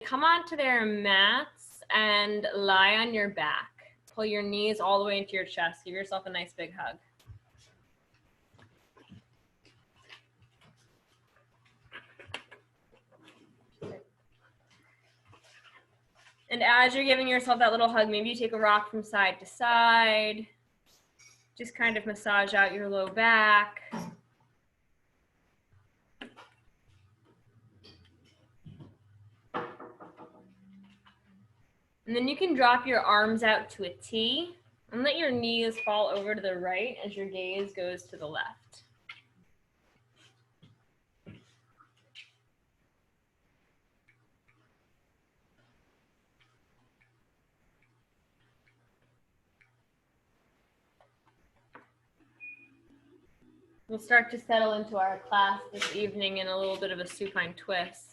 come onto their mats and lie on your back. Pull your knees all the way into your chest. Give yourself a nice big hug. And as you're giving yourself that little hug, maybe you take a rock from side to side. Just kind of massage out your low back. And then you can drop your arms out to a T and let your knees fall over to the right as your gaze goes to the left. We'll start to settle into our class this evening in a little bit of a supine twist.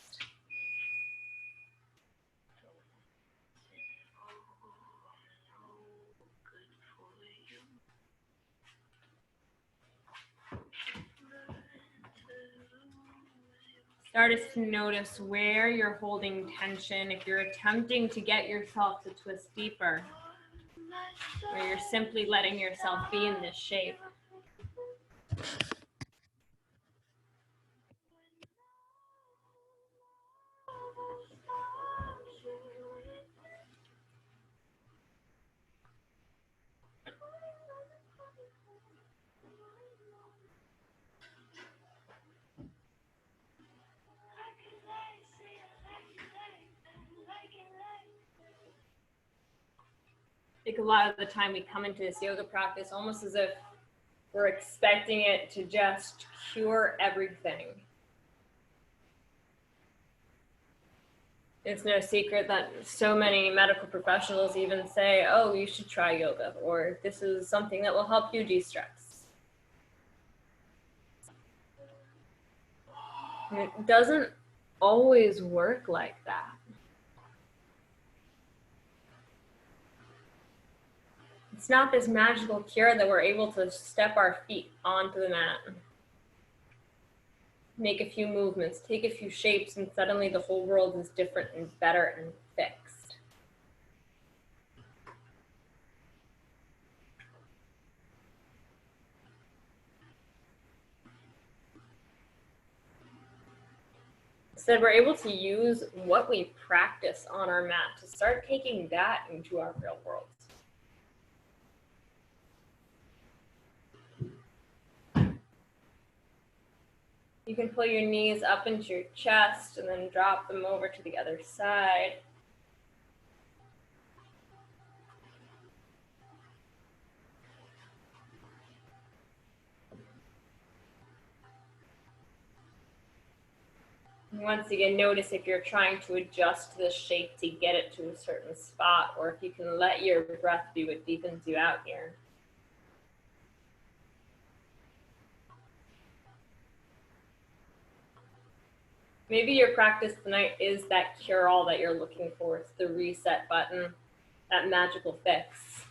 Start to notice where you're holding tension, if you're attempting to get yourself to twist deeper, or you're simply letting yourself be in this shape. I think a lot of the time we come into this yoga practice almost as if we're expecting it to just cure everything. It's no secret that so many medical professionals even say, oh, you should try yoga, or this is something that will help you de-stress. And it doesn't always work like that. It's not this magical cure that we're able to step our feet onto the mat, make a few movements, take a few shapes, and suddenly the whole world is different and better and fixed. Instead, we're able to use what we practice on our mat to start taking that into our real world. You can pull your knees up into your chest and then drop them over to the other side. And once again, notice if you're trying to adjust the shape to get it to a certain spot, or if you can let your breath be what deepens you out here. Maybe your practice tonight is that cure-all that you're looking for. It's the reset button, that magical fix.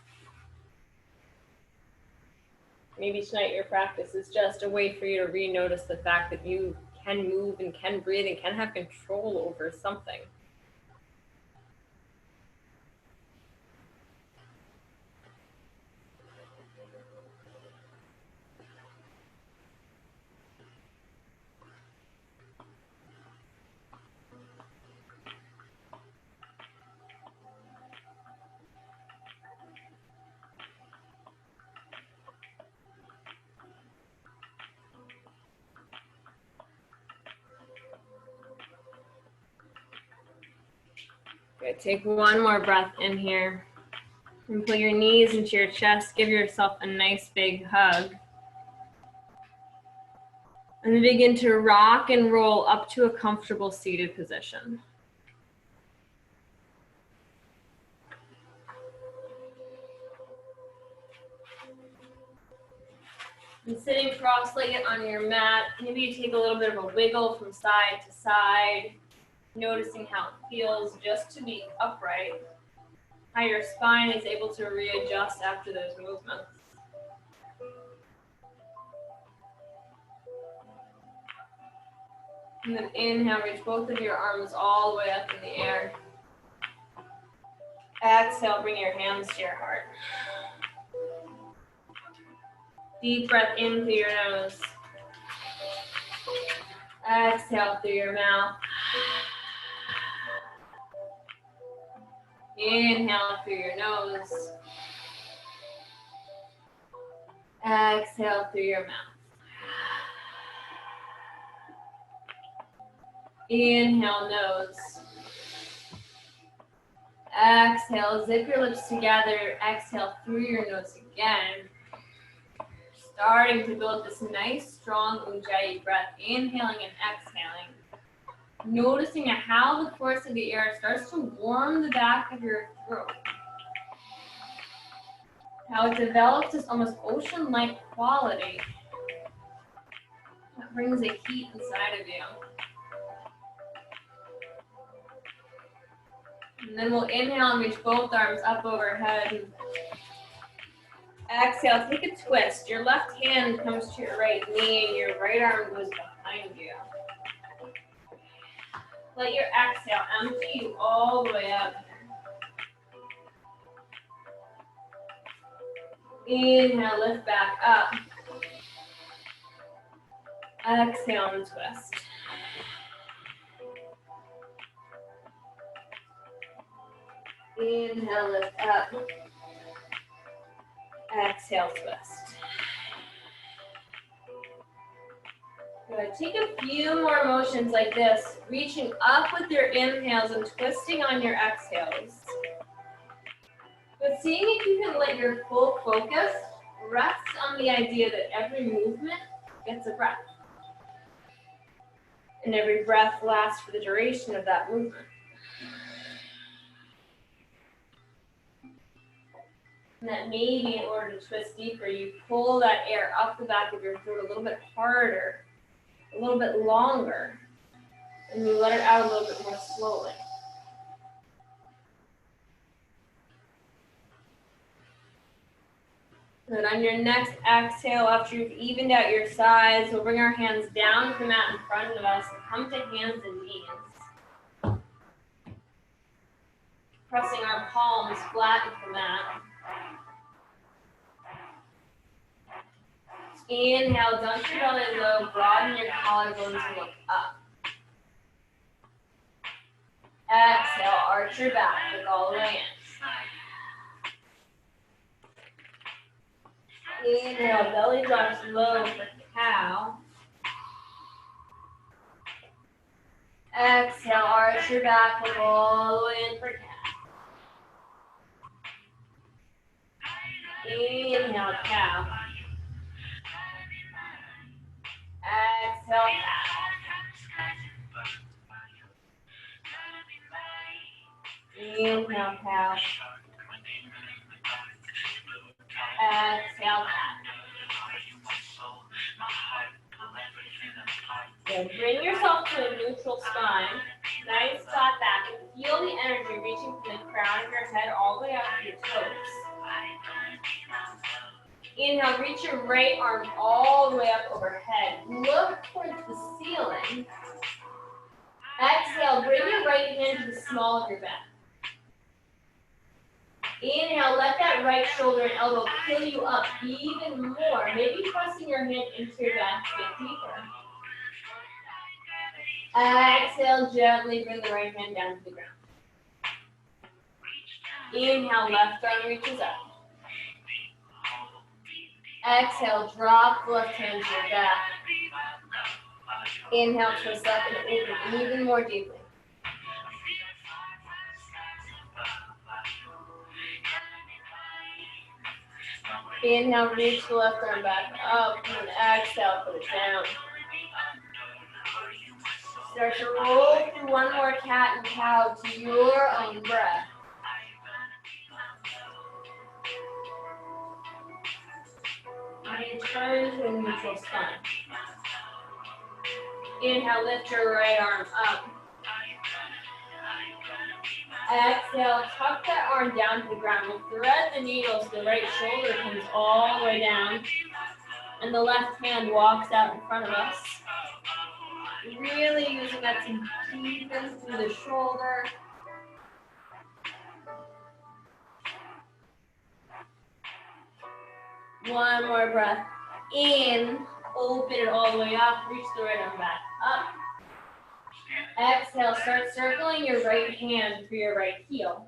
Maybe tonight your practice is just a way for you to re-notice the fact that you can move and can breathe and can have control over something. Good. Take one more breath in here. And pull your knees into your chest. Give yourself a nice big hug. And then begin to rock and roll up to a comfortable seated position. And sitting cross-legged on your mat, maybe you take a little bit of a wiggle from side to side, noticing how it feels just to be upright, how your spine is able to readjust after those movements. And then inhale, reach both of your arms all the way up in the air. Exhale, bring your hands to your heart. Deep breath in through your nose. Exhale through your mouth. Inhale through your nose. Exhale through your mouth. Inhale, nose. Exhale, zip your lips together. Exhale through your nose again. Starting to build this nice, strong Ujjayi breath. Inhaling and exhaling. Noticing how the force of the air starts to warm the back of your throat. How it develops this almost ocean-like quality that brings a heat inside of you. And then we'll inhale and reach both arms up overhead. Exhale, take a twist. Your left hand comes to your right knee and your right arm goes behind you. Let your exhale empty you all the way up. Inhale, lift back up. Exhale and twist. Inhale, lift up. Exhale, twist. Good. Take a few more motions like this, reaching up with your inhales and twisting on your exhales. But seeing if you can let your full focus rest on the idea that every movement gets a breath. And every breath lasts for the duration of that movement. And that maybe in order to twist deeper, you pull that air up the back of your throat a little bit harder, a little bit longer, and you let it out a little bit more slowly. Good. On your next exhale, after you've evened out your sides, we'll bring our hands down to the mat in front of us and come to hands and knees. Pressing our palms flat into the mat. Inhale, dump your belly low, broaden your collarbones and look up. Exhale, arch your back, look all the way in. Inhale, belly drops low for cow. Exhale, arch your back, look all the way in for cat. Inhale, cow. Exhale, cat. Inhale, cow. Exhale, cat. Good. Bring yourself to a neutral spine. Nice flat back. And feel the energy reaching from the crown of your head all the way up to your toes. Inhale, reach your right arm all the way up overhead. Look towards the ceiling. Exhale, bring your right hand to the small of your back. Inhale, let that right shoulder and elbow pull you up even more. Maybe pressing your hand into your back to get deeper. Exhale, gently bring the right hand down to the ground. Inhale, left arm reaches up. Exhale, drop the left hand to your back. Inhale, twist up and open even more deeply. Inhale, reach the left arm back up, and exhale, put it down. Start to roll through one more cat and cow to your own breath. And turn to a neutral spine. Inhale, lift your right arm up. Exhale, tuck that arm down to the ground. We'll thread the needle so the right shoulder comes all the way down. And the left hand walks out in front of us. really using that to deepen through the shoulder. One more breath. In, open it all the way up, reach the right arm back up. Exhale, start circling your right hand through your right heel.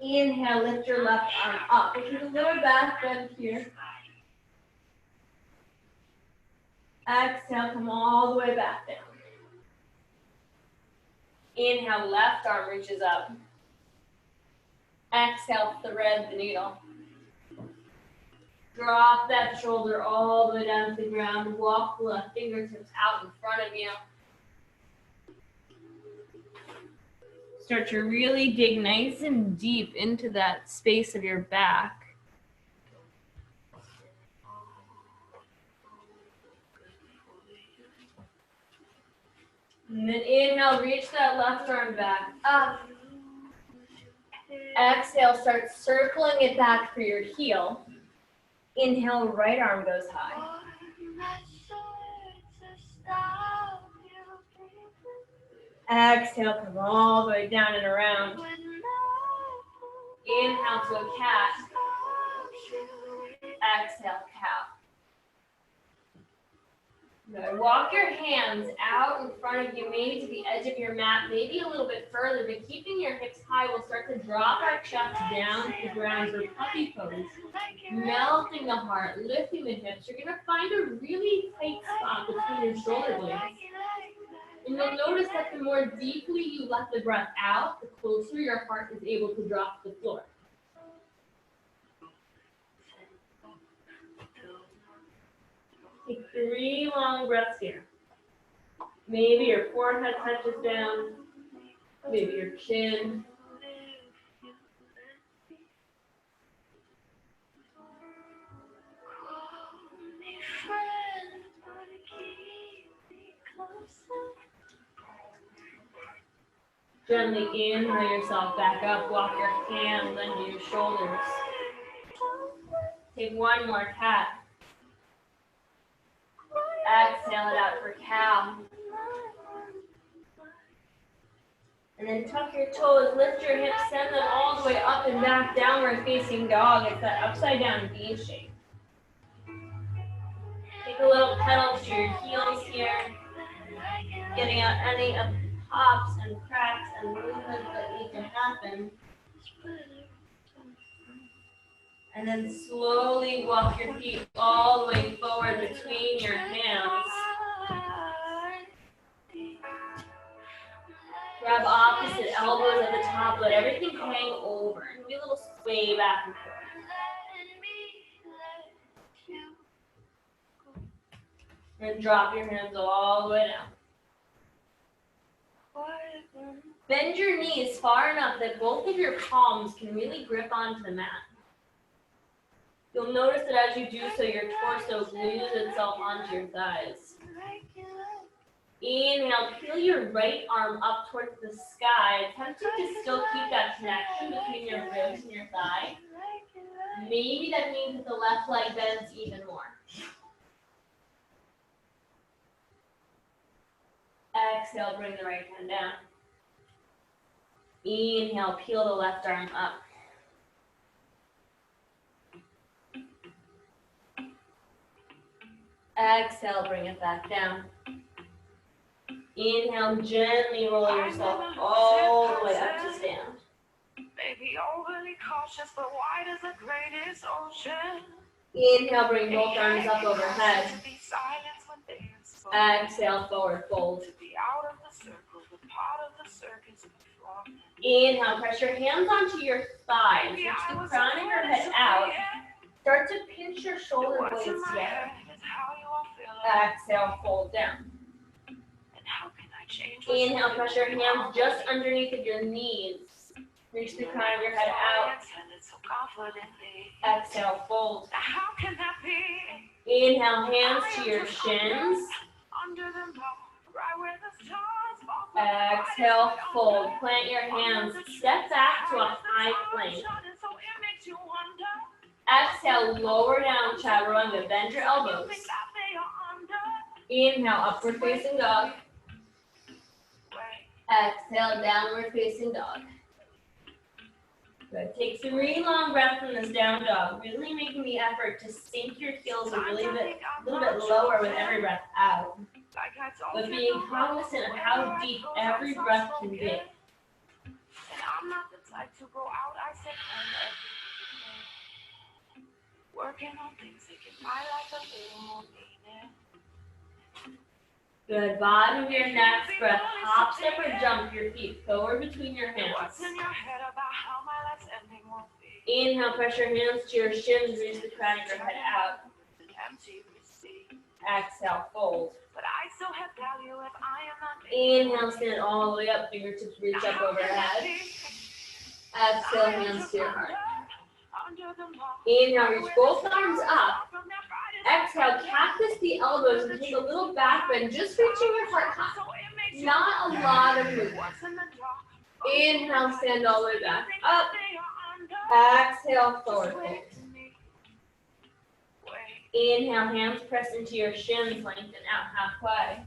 Inhale, lift your left arm up. We'll take a little back bend here. Exhale, come all the way back down. Inhale, left arm reaches up. Exhale, thread the needle. Drop that shoulder all the way down to the ground. Walk the left fingertips out in front of you. Start to really dig nice and deep into that space of your back. And then inhale, reach that left arm back up. Exhale, start circling it back for your heel. Inhale, right arm goes high. Exhale, come all the way down and around. Inhale to a cat. Exhale, cow. Good. Walk your hands out in front of you, maybe to the edge of your mat, maybe a little bit further, but keeping your hips high, we'll start to drop our chest down to the ground for puppy pose. Melting the heart, lifting the hips. You're going to find a really tight spot between your shoulder blades. And you'll notice that the more deeply you let the breath out, the closer your heart is able to drop to the floor. Take 3 long breaths here. Maybe your forehead touches down, maybe your chin. Gently inhale yourself back up, walk your hands under your shoulders. Take 1 more cat. Exhale it out for cow. And then tuck your toes, lift your hips, send them all the way up and back, downward facing dog. It's that upside down V shape. Take a little pedal to your heels here, getting out any of the pops and cracks and movements that need to happen. And then slowly walk your feet all the way forward between your hands. Grab opposite elbows at the top, let everything hang over. And do a little sway back and forth. And drop your hands all the way down. Bend your knees far enough that both of your palms can really grip onto the mat. You'll notice that as you do so, your torso glues itself onto your thighs. Inhale, peel your right arm up towards the sky, attempting to still keep that connection between your ribs and your thigh. Maybe that means that the left leg bends even more. Exhale, bring the right hand down. Inhale, peel the left arm up. Exhale, bring it back down. Inhale, gently roll yourself all the way up to stand. Maybe overly cautious, but wide as the greatest ocean. Inhale, bring both arms up overhead. Exhale, forward fold. Inhale, press your hands onto your thighs. Reach the crown of your head out. Start to pinch your shoulder blades together. Exhale, fold down. Inhale, press your hands just underneath of your knees. Reach the crown of your head out. Exhale, fold. Inhale, hands to your shins. Exhale, fold. Plant your hands. Step back to a high plank. Exhale, lower down chaturanga. Bend your elbows. Inhale, upward facing dog. Exhale, downward facing dog. Good. Take 3 long breaths in this down dog. Really making the effort to sink your heels a little bit lower with every breath out. But being cognizant of how deep every breath can be. And I'm not the type to go out, I said working on things that give my life a little more meaning. Good. Bottom of your next breath. Hop, step, or jump your feet forward between your hands. What's in your head about how my life's ending won't be? Inhale, press your hands to your shins, reach the crown of your head out. Empty receipt. Exhale, fold. But I still have value if I am not. Inhale, stand all the way up, fingertips reach up overhead. Exhale, hands to your heart. Inhale, reach both arms up. Exhale, cactus the elbows and take a little back bend, just reaching your heart high. Not a lot of movement. Inhale, stand all the way back up. Exhale, forward fold. Inhale, hands press into your shins, lengthen out halfway.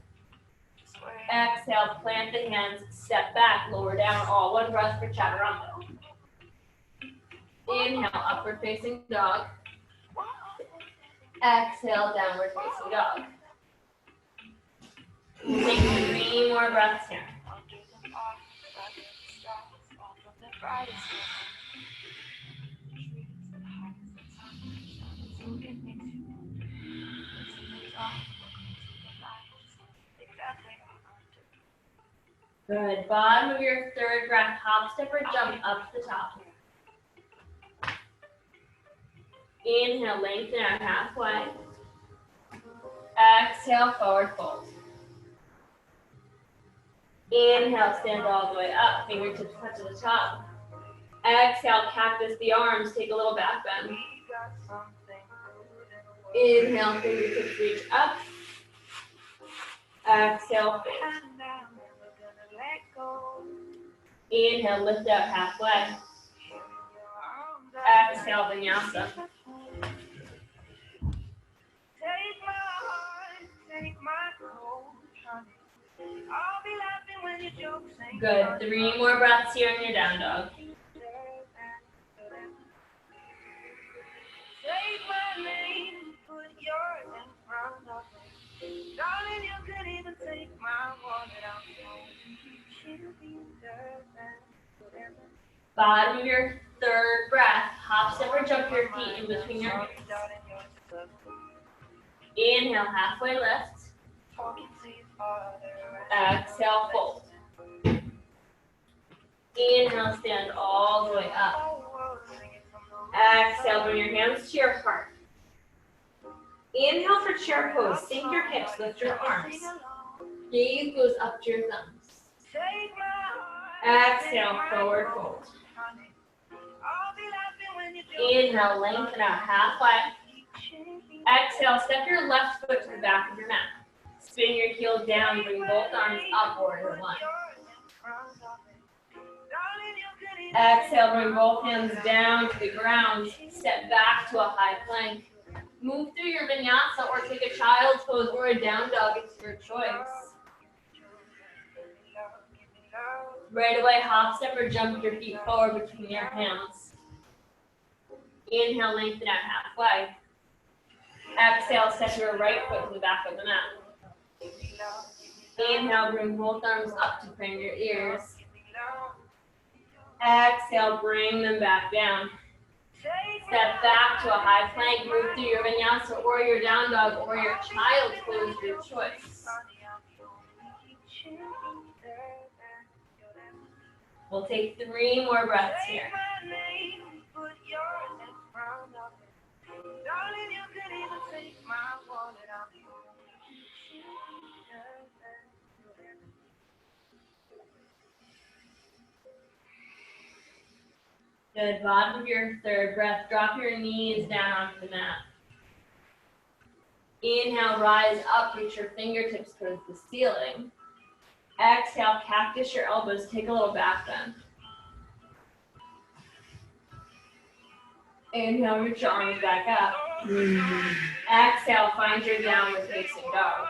Exhale, plant the hands, step back, lower down, all one breath for chaturanga. Inhale, upward facing dog. Exhale, downward facing dog. Take 3 more breaths here. Good. Bottom of your third breath, hop, step, or jump up to the top. Inhale, lengthen out halfway. Exhale, forward fold. Inhale, stand all the way up, fingertips touch to the top. Exhale, cactus the arms, take a little back bend. Inhale, fingertips reach up. Exhale, fold. Inhale, lift up halfway. Exhale, vinyasa. Take my heart, take my cold, honey. I'll be laughing when your jokes ain't Good. 3 more breaths here in your down dog. Take my name, put yours in front of me. Darling, you could even take my wallet out. Bottom of your third breath, hop, step, or jump your feet in between your hands. Inhale, halfway lift. Exhale, fold. Inhale, stand all the way up. Exhale, bring your hands to your heart. Inhale for chair pose. Sink your hips, lift your arms. Gaze goes up to your thumbs. Exhale, forward fold. Inhale, lengthen out halfway. Exhale, step your left foot to the back of your mat. Spin your heel down, bring both arms upward in one. Exhale, bring both hands down to the ground. Step back to a high plank. Move through your vinyasa or take a child's pose or a down dog. It's your choice. Right away, hop, step, or jump your feet forward between your hands. Inhale, lengthen out halfway. Exhale, step your right foot to the back of the mat. Inhale, bring both arms up to frame your ears. Exhale, bring them back down. Step back to a high plank, move through your vinyasa or your down dog or your child's pose, your choice. We'll take 3 more breaths here. Good. Bottom of your third breath, drop your knees down onto the mat. Inhale, rise up, reach your fingertips towards the ceiling. Exhale, cactus your elbows, take a little back bend. Inhale, reach your arms back up. Exhale, find your downward facing dog.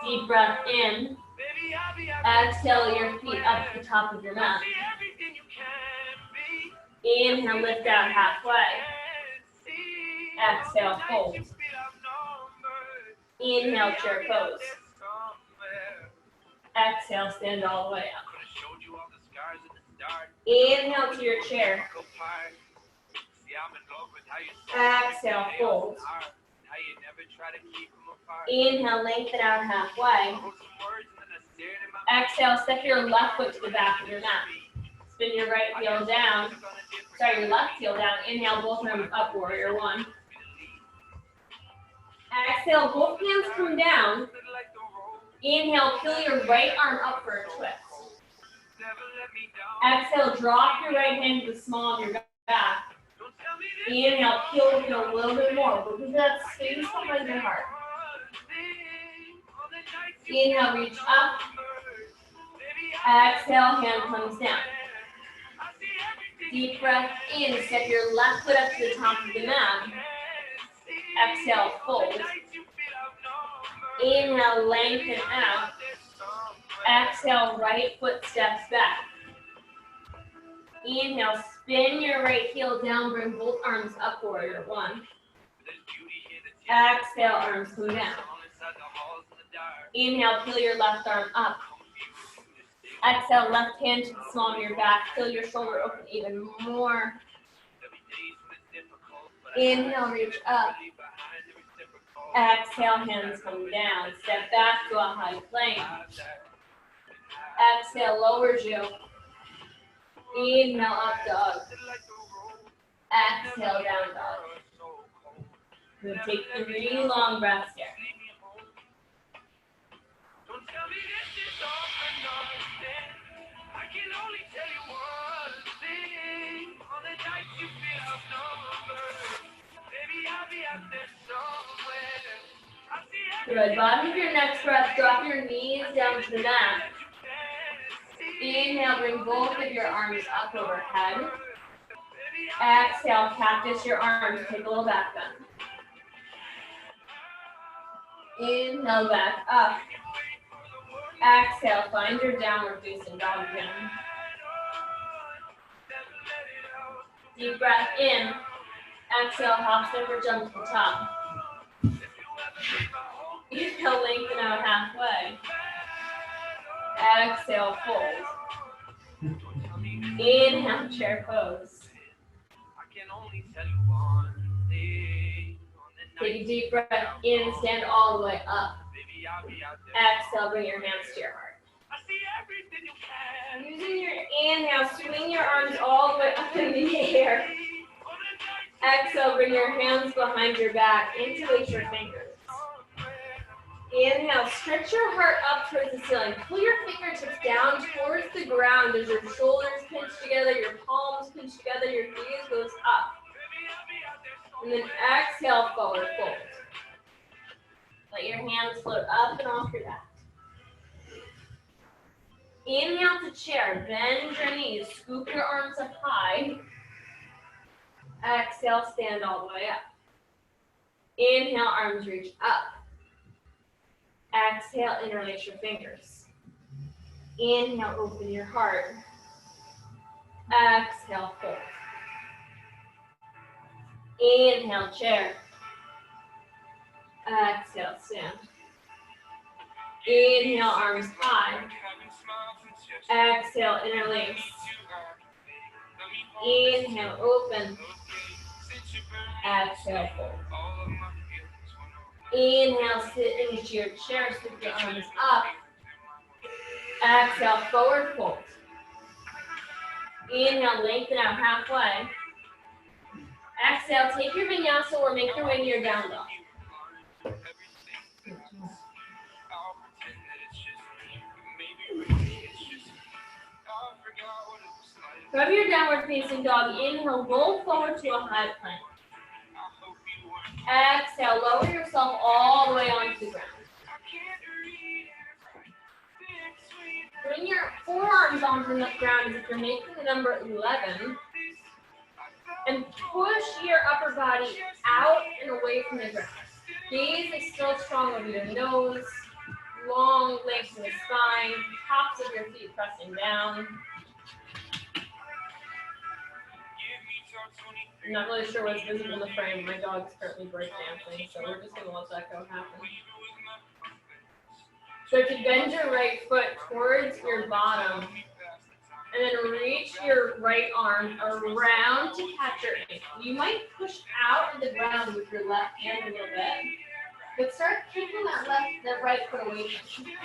Deep breath in. Exhale your feet up to the top of your mat. Inhale, lift out halfway. Exhale, fold. Inhale, chair pose. Exhale, stand all the way up. Inhale to your chair. Exhale, fold. Inhale, lengthen out halfway. Exhale, step your left foot to the back of your mat. Spin your right heel down. Sorry, your left heel down. Inhale, both arms up, warrior one. Exhale, both hands come down. Inhale, peel your right arm up for a twist. Exhale, drop your right hand to the small of your back. Inhale, peel it a little bit more. Because that space behind your heart. Inhale, reach up. Exhale, hand comes down. Deep breath in. Step your left foot up to the top of the mat. Exhale, fold. Inhale, lengthen out. Exhale, right foot steps back. Inhale, spin your right heel down, bring both arms up, warrior one. Exhale, arms come down. Inhale, peel your left arm up. Exhale, left hand to the small of your back. Feel your shoulder open even more. Inhale, reach up. Exhale, hands come down. Step back to a high plank. Exhale, lowers you. Inhale, up dog. Exhale, down dog. We'll take 3 long breaths here. Good. Bottom of your next breath, drop your knees down to the mat. Inhale, bring both of your arms up overhead. Exhale, cactus your arms, take a little back bend. Inhale, back up. Exhale, find your downward facing dog again. Deep breath in. Exhale, hop, step, or jump to the top. Inhale, lengthen out halfway. Exhale, fold. Inhale, chair pose. Take a deep breath in, stand all the way up. Exhale, bring your hands to your heart. Using your inhale, swing your arms all the way up in the air. Exhale, bring your hands behind your back, interlace your fingers. Inhale, stretch your heart up towards the ceiling. Pull your fingertips down towards the ground as your shoulders pinch together, your palms pinch together, your gaze goes up. And then exhale, forward fold. Let your hands float up and off your back. Inhale to chair, bend your knees, scoop your arms up high. Exhale, stand all the way up. Inhale, arms reach up. Exhale, interlace your fingers. Inhale, open your heart. Exhale, fold. Inhale, chair. Exhale, stand. Inhale, arms high. Exhale, interlace. Inhale, open. Exhale, fold. Inhale, sit into your chair, scoop your arms up. Exhale, forward fold. Inhale, lengthen out halfway. Exhale, take your vinyasa or make your way to your down dog. Grab your downward facing dog. Inhale, roll forward to a high plank. Exhale, lower yourself all the way onto the ground. Bring your forearms onto the ground as if you're making the number 11. And push your upper body out and away from the ground. Gaze is still strong over your nose. long legs in the spine, tops of your feet pressing down. I'm not really sure what's visible in the frame. My dog's currently breakdancing, so we're just going to let that go happen. So to bend your right foot towards your bottom, and then reach your right arm around to catch your ankle. You might push out of the ground with your left hand a little bit, but start kicking that right foot away from you.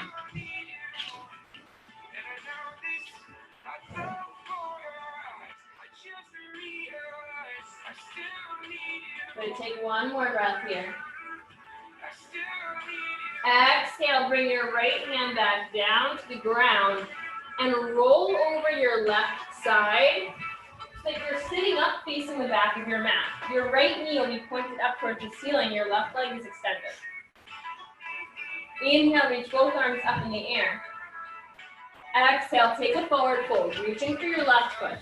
Good, take one more breath here. Exhale, bring your right hand back down to the ground and roll over your left side so that you're sitting up facing the back of your mat. Your right knee will be pointed up towards the ceiling, your left leg is extended. Inhale, reach both arms up in the air. Exhale, take a forward fold, reaching for your left foot.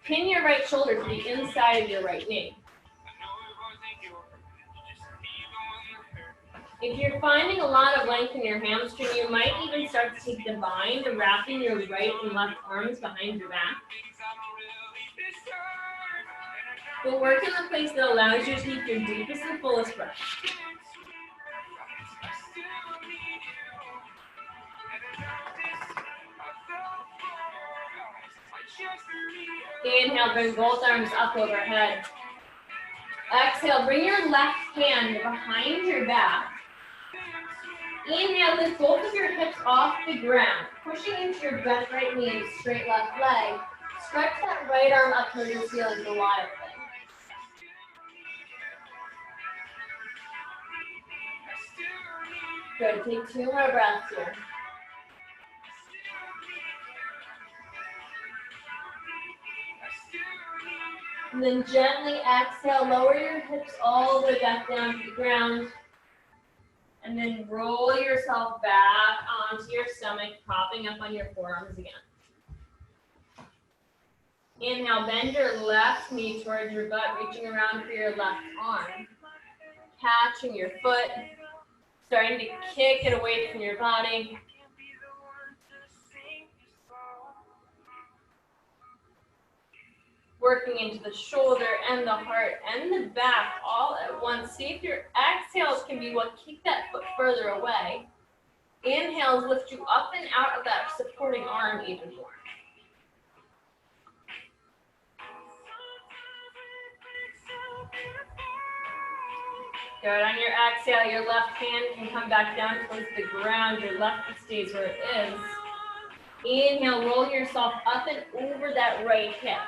Pin your right shoulder to the inside of your right knee. If you're finding a lot of length in your hamstring, you might even start to take the bind, wrapping your right and left arms behind your back. But work in the place that allows you to take your deepest and fullest breath. Inhale, bring both arms up overhead. Exhale, bring your left hand behind your back. Inhale, lift both of your hips off the ground, pushing into your bent right knee and straight left leg. Stretch that right arm up towards your ceiling, the wild thing. Good, take 2 more breaths here. And then gently exhale, lower your hips all the way back down to the ground. And then roll yourself back onto your stomach, propping up on your forearms again. Inhale, bend your left knee towards your butt, reaching around for your left arm. Catching your foot, starting to kick it away from your body. Working into the shoulder and the heart and the back all at once. See if your exhales can be what kick that foot further away. Inhales lift you up and out of that supporting arm even more. Good, on your exhale, your left hand can come back down towards the ground. Your left foot stays where it is. Inhale, roll yourself up and over that right hip.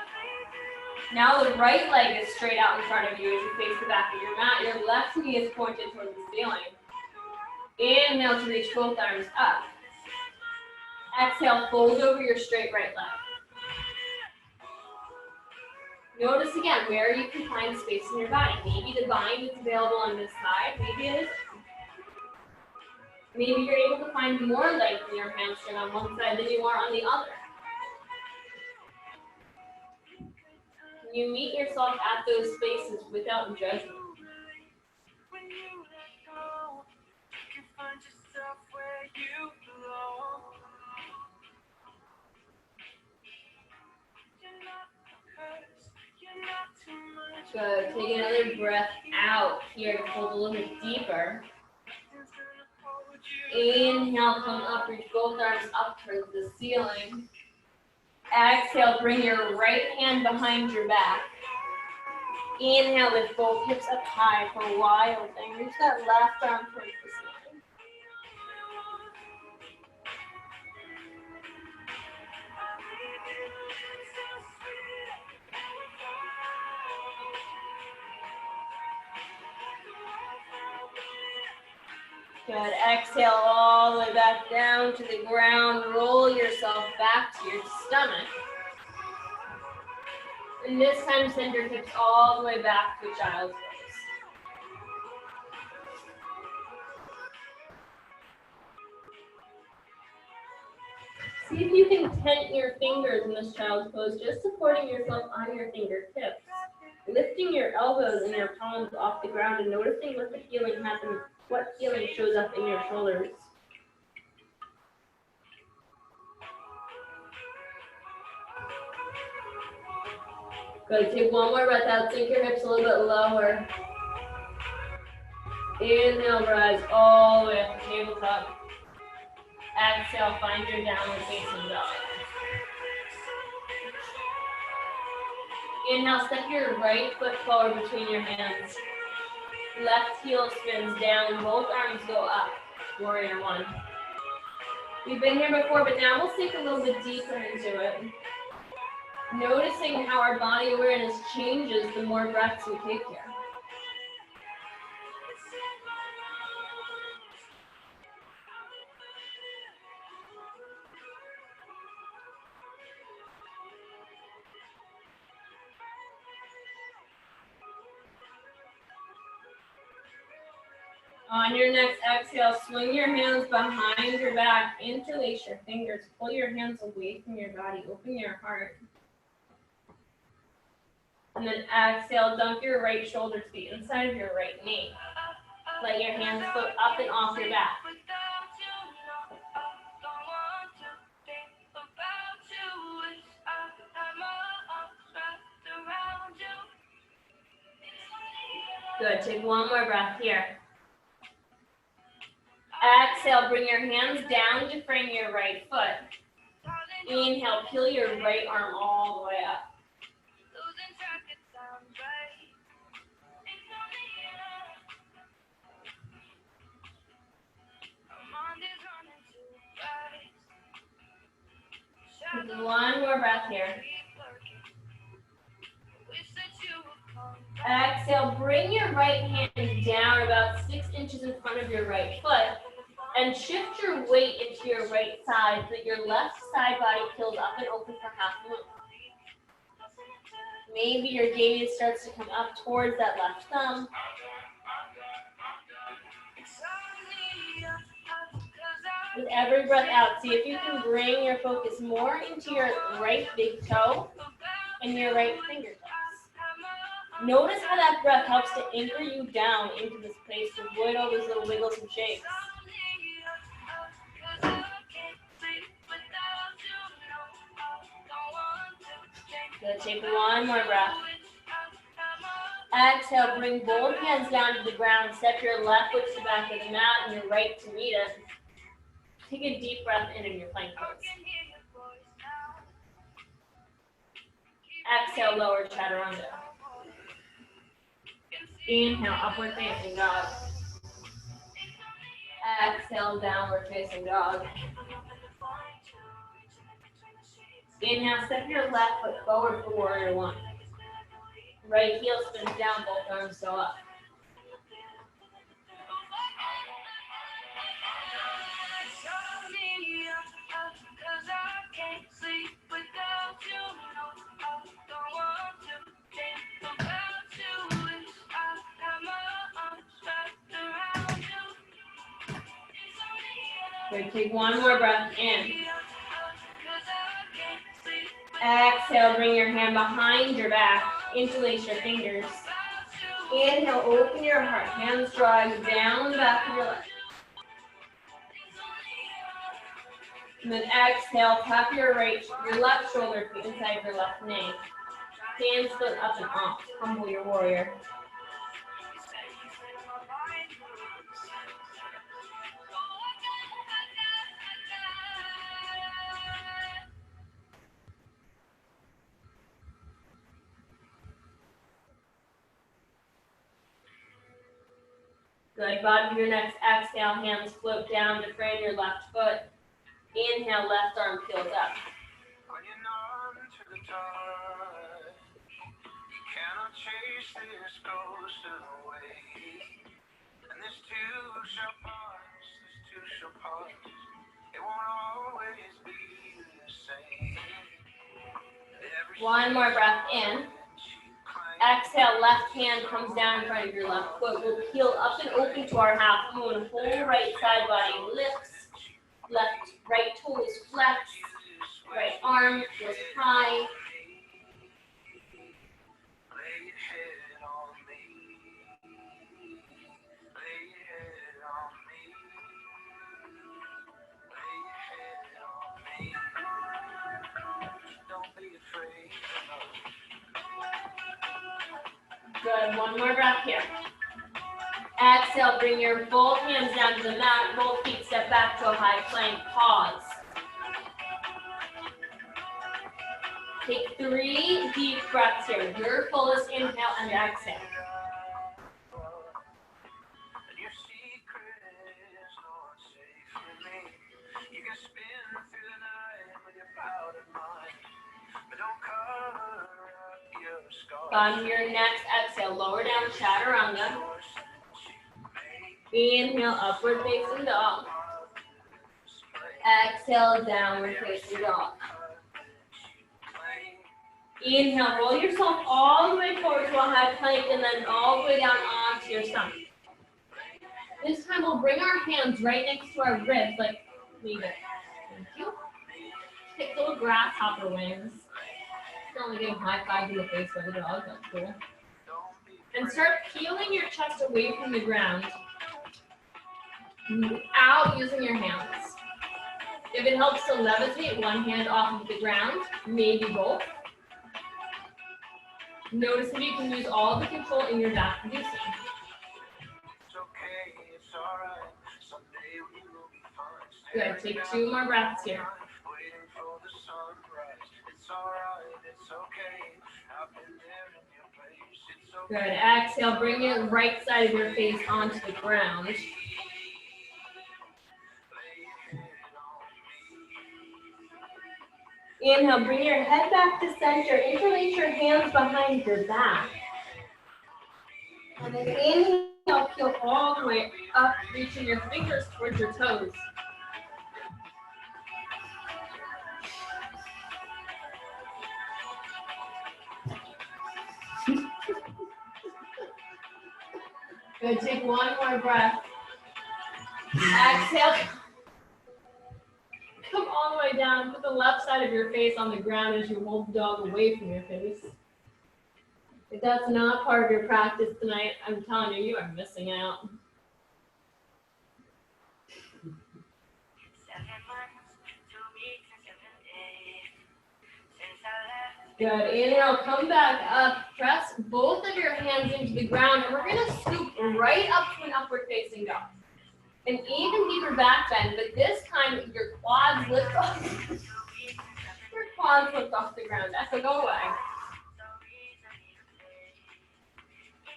Now the right leg is straight out in front of you as you face the back of your mat. Your left knee is pointed towards the ceiling. Inhale to reach both arms up. Exhale, fold over your straight right leg. Notice again where you can find space in your body. Maybe the bind is available on this side, maybe it isn't. Maybe you're able to find more length in your hamstring on one side than you are on the other. You meet yourself at those spaces without judgment. Good. Take another breath out here to hold a little bit deeper. Inhale, come up, reach both arms up towards the ceiling. Exhale, bring your right hand behind your back. Inhale, lift both hips up high for a wild thing. Reach that left arm towards the ceiling. Good. Exhale all the way back down to the ground. Roll yourself back to your stomach. And this time send your hips all the way back to child's pose. See if you can tent your fingers in this child's pose, just supporting yourself on your fingertips. Lifting your elbows and your palms off the ground and noticing what the feeling happens, what feeling shows up in your shoulders. Good. Take one more breath out. Sink your hips a little bit lower. Inhale, rise all the way up to tabletop. Exhale, find your downward facing dog. Inhale, step your right foot forward between your hands. Left heel spins down, both arms go up. Warrior one. We've been here before, but now we'll sink a little bit deeper into it. Noticing how our body awareness changes the more breaths we take here. On your next exhale, swing your hands behind your back, interlace your fingers, pull your hands away from your body, open your heart. And then exhale, dunk your right shoulder to the inside of your right knee. Let your hands float up and off your back. Good, take one more breath here. Exhale, bring your hands down to frame your right foot. Inhale, peel your right arm all the way up. One more breath here. Exhale, bring your right hand down about 6 inches in front of your right foot and shift your weight into your right side so that your left side body peels up and open for half moon. Maybe your gaze starts to come up towards that left thumb. With every breath out, see if you can bring your focus more into your right big toe and your right fingertips. Notice how that breath helps to anchor you down into this place to avoid all those little wiggles and shakes. Good, take one more breath. Exhale, bring both hands down to the ground. Step your left foot to the back of the mat and your right to meet it. Take a deep breath in your plank pose. Exhale, lower chaturanga. Inhale, upward facing dog. Exhale, downward facing dog. Inhale, step your left foot forward for warrior one. Right heel spins down, both arms go up. Good, take one more breath in. Exhale, bring your hand behind your back, interlace your fingers. Inhale, open your heart, hands drive down the back of your leg. And then exhale, tap your left shoulder to the inside of your left knee. Hands foot up and off, humble your warrior. Good, bottom of your next exhale, hands float down to frame your left foot. Inhale, left arm peels up. One more breath in. Exhale, left hand comes down in front of your left foot. We'll peel up and open to our half moon. Whole right side body lifts. Right toe is flexed. Right arm goes high. Good, one more breath here. Exhale, bring your both hands down to the mat, both feet step back to a high plank, pause. Take 3 deep breaths here, your fullest inhale and exhale. On your next exhale, lower down, chaturanga. Inhale, upward facing dog. Exhale, downward facing dog. Inhale, roll yourself all the way forward to a high plank and then all the way down onto your stomach. This time we'll bring our hands right next to our ribs, like leave it. Thank you. Take little grasshopper wings. Not only getting high five in the face by the dog, that's cool. And start peeling your chest away from the ground. Out using your hands. If it helps to levitate, one hand off of the ground, maybe both. Notice if you can use all the control in your back to do so. Good, take 2 more breaths here. Good, exhale, bring your right side of your face onto the ground. Inhale, bring your head back to center, interlace your hands behind your back. And then inhale, peel all the way up, reaching your fingers towards your toes. Good, take 1 more breath. Exhale. Come all the way down, put the left side of your face on the ground as you hold the dog away from your face. If that's not part of your practice tonight, I'm telling you, you are missing out. Good, inhale, come back up, press both of your hands into the ground, and we're gonna scoop right up to an upward facing dog. An even deeper back bend, but this time your quads lift off. Your quads lift off the ground. So go away.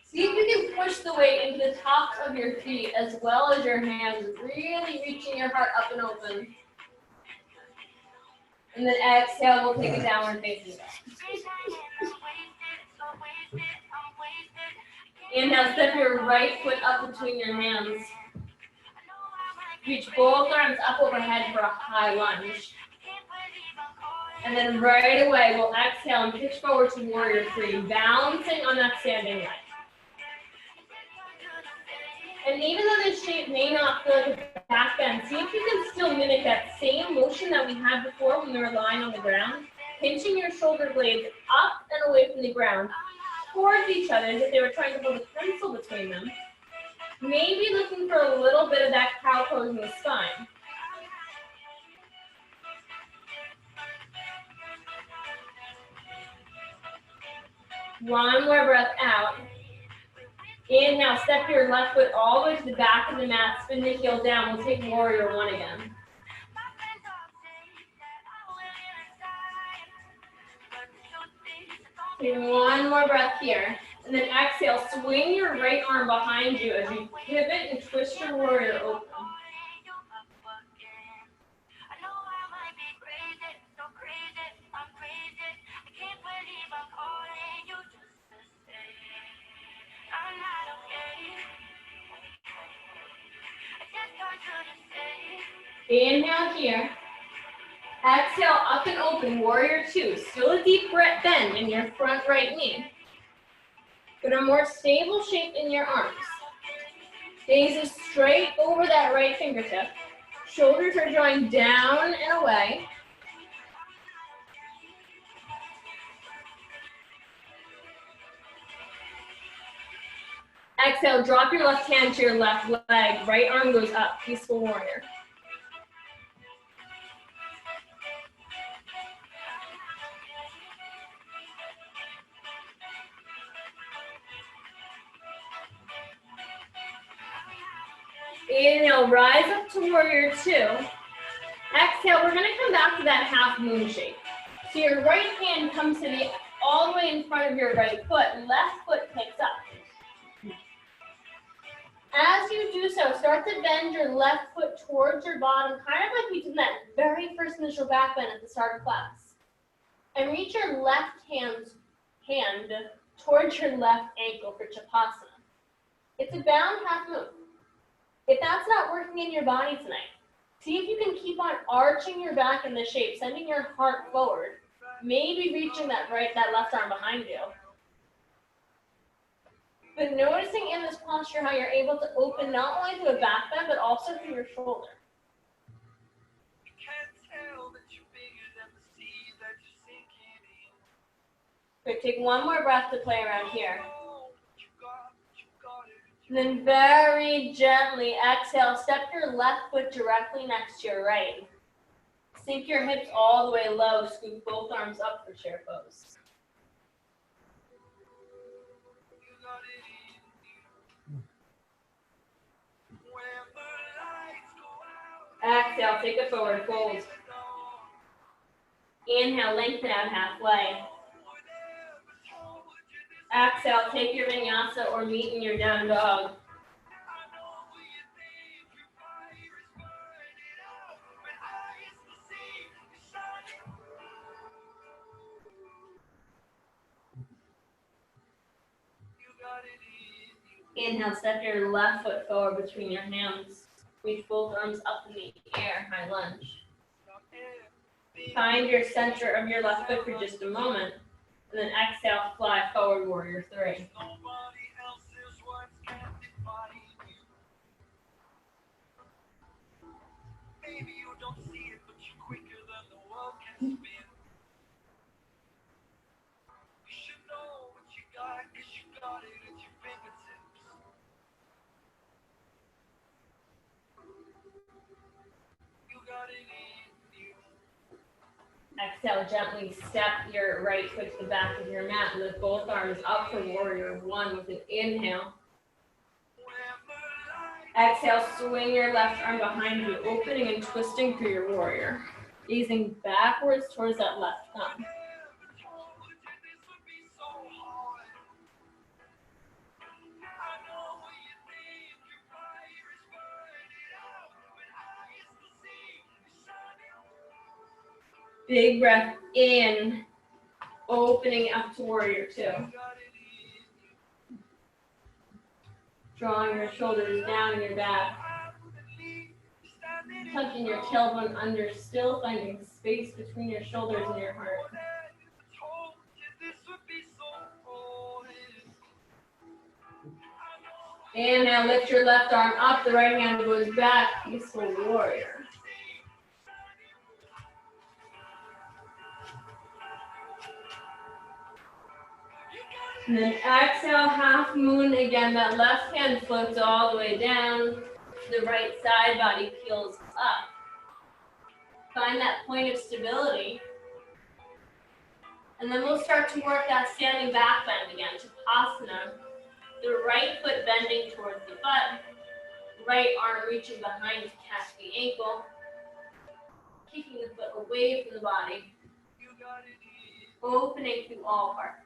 See if you can push the weight into the tops of your feet as well as your hands, really reaching your heart up and open. And then exhale, we'll take a downward facing dog. Inhale, step your right foot up between your hands. Reach both arms up overhead for a high lunge. And then right away, we'll exhale and pitch forward to warrior 3, balancing on that standing leg. And even though this shape may not feel like a back bend, see if you can still mimic that same motion that we had before when we were lying on the ground, pinching your shoulder blades up and away from the ground, towards each other as if they were trying to hold a pencil between them. Maybe looking for a little bit of that cow pose in the spine. One more breath out. Inhale, step your left foot all the way to the back of the mat, spin the heel down. We'll take warrior 1 again. Take 1 more breath here. And then exhale, swing your right arm behind you as you pivot and twist your warrior open. Inhale here. Exhale, up and open, warrior 2. Still a deep bend in your front right knee. Get a more stable shape in your arms. Gaze is straight over that right fingertip. Shoulders are drawing down and away. Exhale, drop your left hand to your left leg. Right arm goes up, peaceful warrior. Inhale, rise up to warrior two. Exhale, we're gonna come back to that half moon shape. So your right hand comes to all the way in front of your right foot, left foot picks up. As you do so, start to bend your left foot towards your bottom, kind of like we did in that very first initial back bend at the start of class. And reach your left hand towards your left ankle for Chapasana. It's a bound half moon. If that's not working in your body tonight, see if you can keep on arching your back in this shape, sending your heart forward, maybe reaching that left arm behind you. But noticing in this posture how you're able to open not only through a back bend, but also through your shoulder. Good, take one more breath to play around here. And then very gently exhale, step your left foot directly next to your right. Sink your hips all the way low, scoop both arms up for chair pose. Exhale, take a forward fold. Inhale, lengthen out halfway. Exhale, take your vinyasa or meet in your down dog. Inhale, step your left foot forward between your hands. Reach both arms up in the air, high lunge. Find your center of your left foot for just a moment. And then exhale, fly forward, warrior three. Maybe you don't see it, but you're quicker than the world can spin. You should know what you got, 'cause you got it at your fingertips. You got it in you. Exhale, gently step your right foot to the back of your mat. Lift both arms up for warrior one with an inhale. Exhale, swing your left arm behind you, opening and twisting through your warrior. Gazing backwards towards that left thumb. Big breath in, opening up to warrior two. Drawing your shoulders down in your back. Tucking your tailbone under, still finding space between your shoulders and your heart. Inhale, lift your left arm up, the right hand goes back, peaceful warrior. And then exhale, half moon again. That left hand floats all the way down. The right side body peels up. Find that point of stability. And then we'll start to work that standing back bend again, Chapasana. The right foot bending towards the butt. Right arm reaching behind to catch the ankle. Kicking the foot away from the body. Opening through all parts.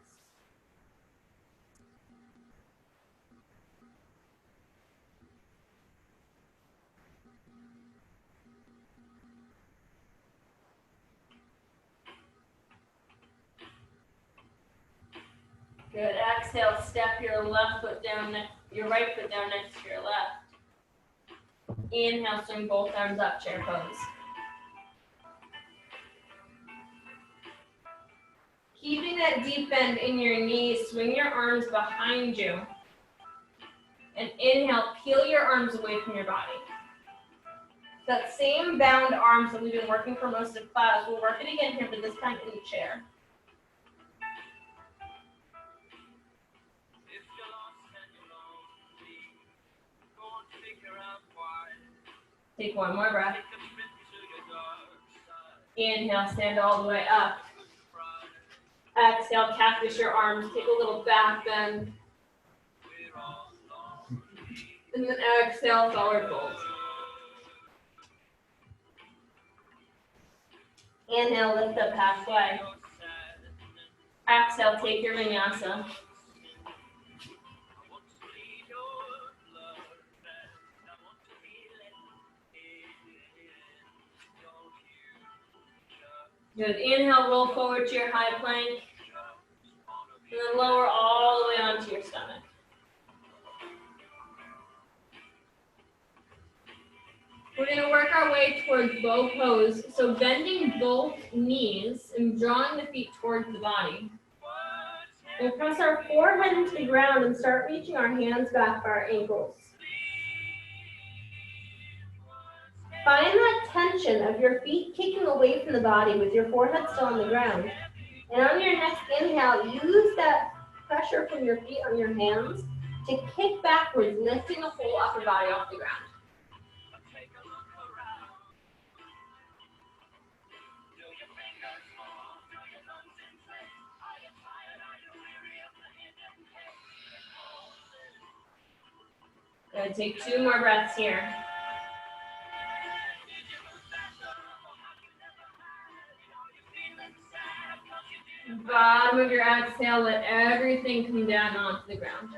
Good. Exhale, step your right foot down next to your left. Inhale, swing both arms up, chair pose. Keeping that deep bend in your knees, swing your arms behind you. And inhale, peel your arms away from your body. That same bound arms that we've been working for most of class, we'll work it again here, but this time in the chair. Take one more breath. Inhale, stand all the way up. Exhale, catfish your arms. Take a little back bend. And then exhale, forward fold. Inhale, lift up halfway. Exhale, take your vinyasa. Good. Inhale, roll forward to your high plank. And then lower all the way onto your stomach. We're going to work our way towards bow pose. So bending both knees and drawing the feet towards the body. We'll press our forehead into the ground and start reaching our hands back by our ankles. Find that tension of your feet kicking away from the body with your forehead still on the ground. And on your next inhale, use that pressure from your feet on your hands to kick backwards, lifting the whole upper body off the ground. Good. Take 2 more breaths here. Bottom of your exhale, let everything come down onto the ground.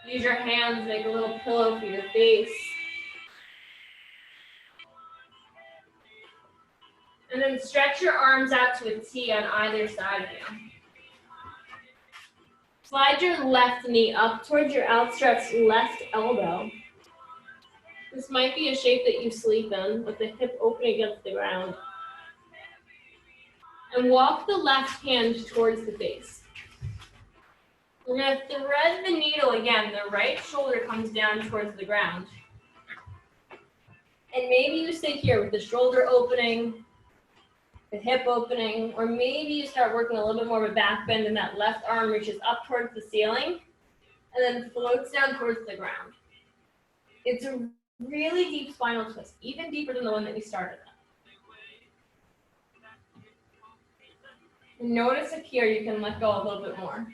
Use your hands, make a little pillow for your face. And then stretch your arms out to a T on either side of you. Slide your left knee up towards your outstretched left elbow. This might be a shape that you sleep in, with the hip open against the ground. And walk the left hand towards the face. We're going to thread the needle again. The right shoulder comes down towards the ground. And maybe you stay here with the shoulder opening, the hip opening, or maybe you start working a little bit more of a back bend and that left arm reaches up towards the ceiling and then floats down towards the ground. It's a really deep spinal twist, even deeper than the one that we started at. And notice if here you can let go a little bit more.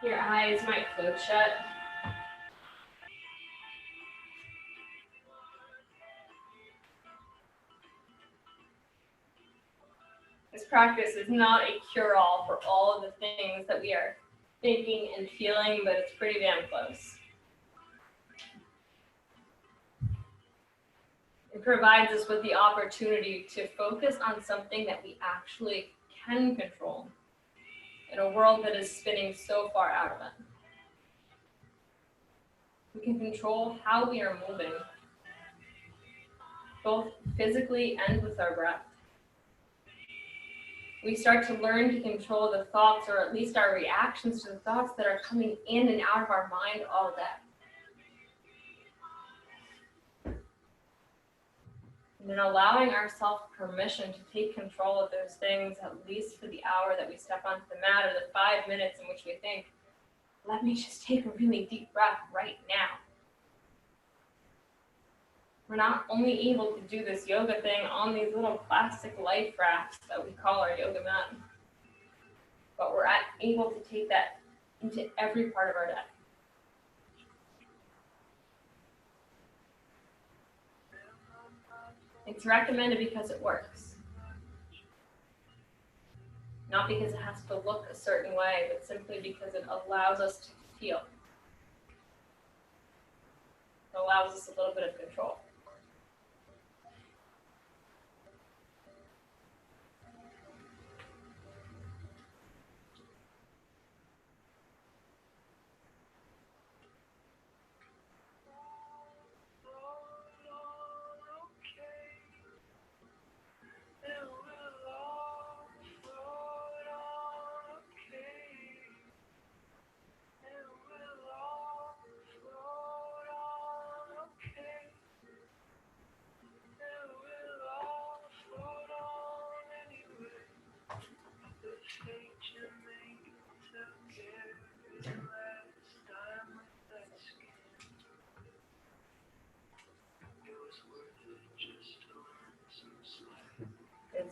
Your eyes might float shut. This practice is not a cure-all for all of the things that we are thinking and feeling, but it's pretty damn close. It provides us with the opportunity to focus on something that we actually can control in a world that is spinning so far out of it. We can control how we are moving, both physically and with our breath. We start to learn to control the thoughts, or at least our reactions to the thoughts that are coming in and out of our mind all day. And then allowing ourselves permission to take control of those things, at least for the hour that we step onto the mat, or the 5 minutes in which we think, let me just take a really deep breath right now. We're not only able to do this yoga thing on these little plastic life rafts that we call our yoga mat, but we're able to take that into every part of our day. It's recommended because it works. Not because it has to look a certain way, but simply because it allows us to feel. It allows us a little bit of control.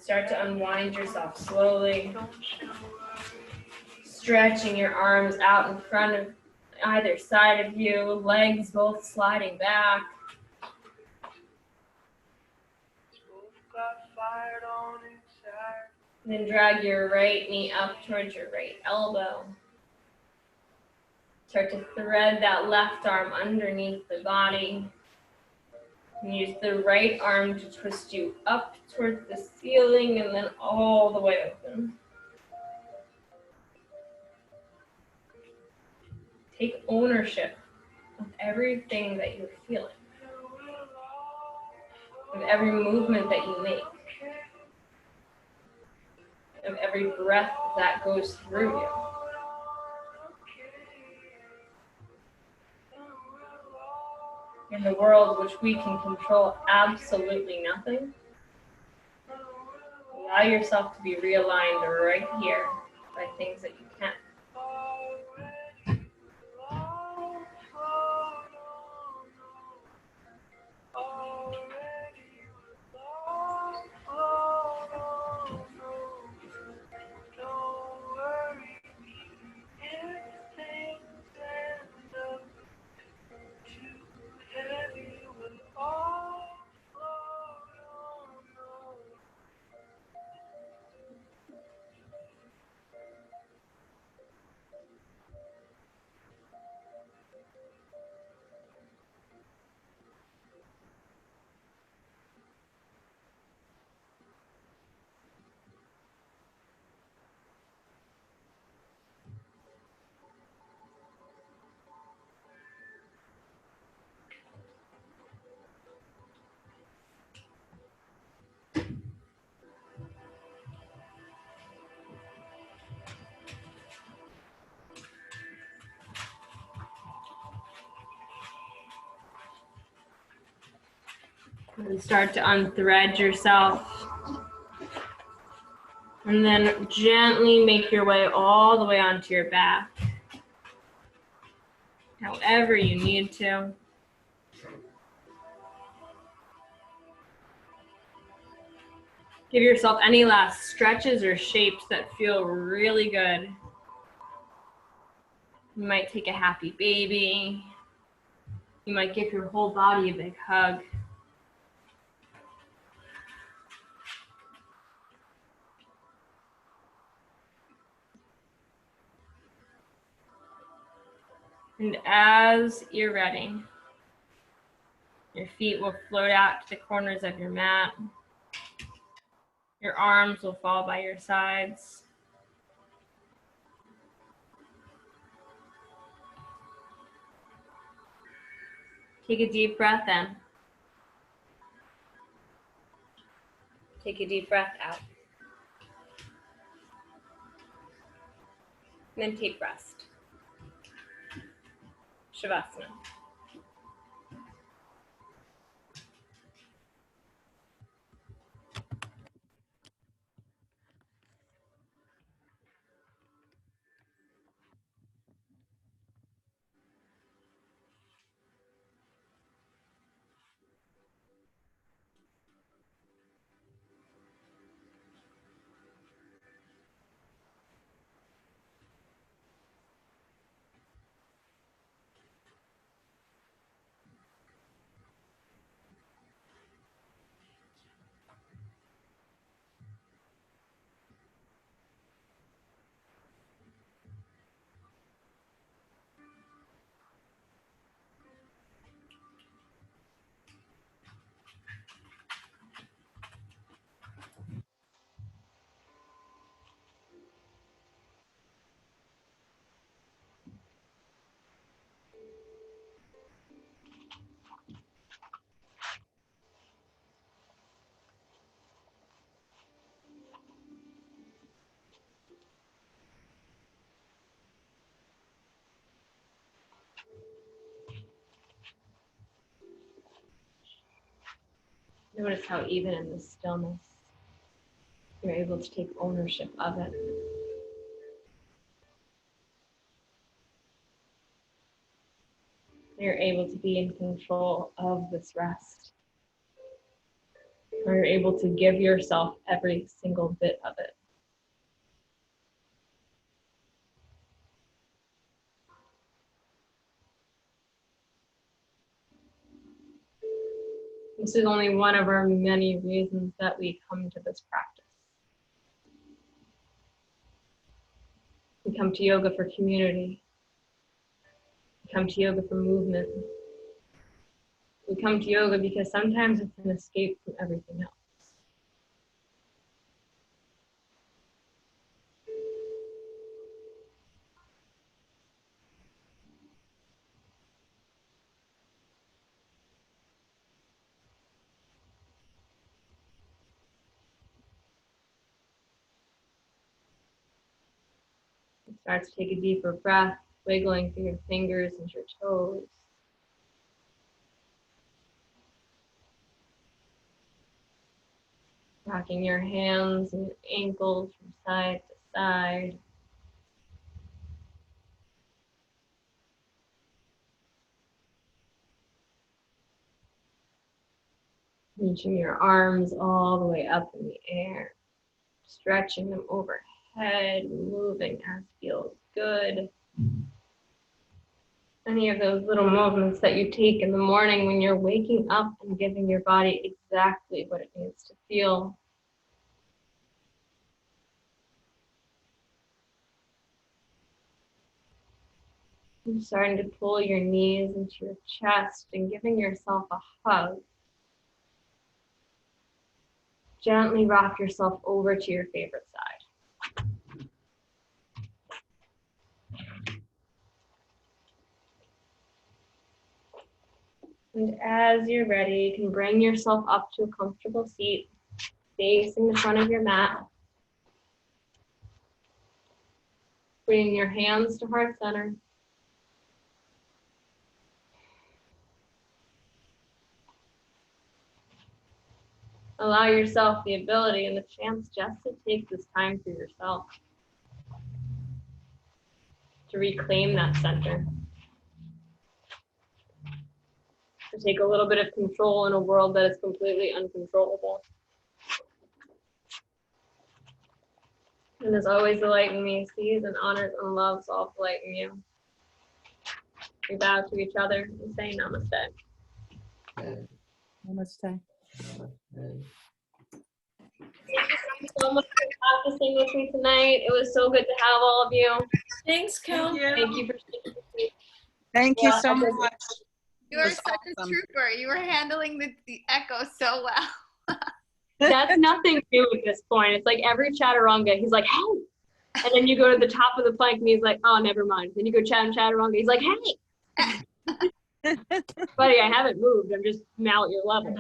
Start to unwind yourself slowly, stretching your arms out in front of either side of you, legs both sliding back. Then drag your right knee up towards your right elbow. Start to thread that left arm underneath the body. And use the right arm to twist you up towards the ceiling and then all the way open. Take ownership of everything that you're feeling, of every movement that you make, of every breath that goes through you. In a world which we can control absolutely nothing, allow yourself to be realigned right here by things that you can't. And start to unthread yourself. And then gently make your way all the way onto your back. However you need to. Give yourself any last stretches or shapes that feel really good. You might take a happy baby. You might give your whole body a big hug. And as you're ready, your feet will float out to the corners of your mat. Your arms will fall by your sides. Take a deep breath in. Take a deep breath out. And then take rest. Shavasana. Notice how even in the stillness, you're able to take ownership of it. You're able to be in control of this rest, Or you're able to give yourself every single bit of it. This is only one of our many reasons that we come to this practice. We come to yoga for community. We come to yoga for movement. We come to yoga because sometimes it's an escape from everything else. Start to take a deeper breath, wiggling through your fingers and your toes. Rocking your hands and your ankles from side to side. Reaching your arms all the way up in the air. Stretching them overhead, moving as feels good. Any of those little movements that you take in the morning when you're waking up and giving your body exactly what it needs to feel. And starting to pull your knees into your chest and giving yourself a hug. Gently rock yourself over to your favorite side. And as you're ready, you can bring yourself up to a comfortable seat, facing the front of your mat. Bringing your hands to heart center. Allow yourself the ability and the chance just to take this time for yourself. To reclaim that center. To take a little bit of control in a world that is completely uncontrollable. And as always, the light in me sees and honors and loves all the light in you. We bow to each other and say namaste. Namaste. Thank you so much for practicing with me tonight. It was so good to have all of you. Thanks, Kel. Thank you for sticking with me. Thank you so much. You are That's such awesome. a trooper. You were handling the echo so well. That's nothing new at this point. It's like every chaturanga, he's like, hey. And then you go to the top of the plank and he's like, oh, never mind. Then you go chaturanga, he's like, hey. Buddy, I haven't moved. I'm just now at your level.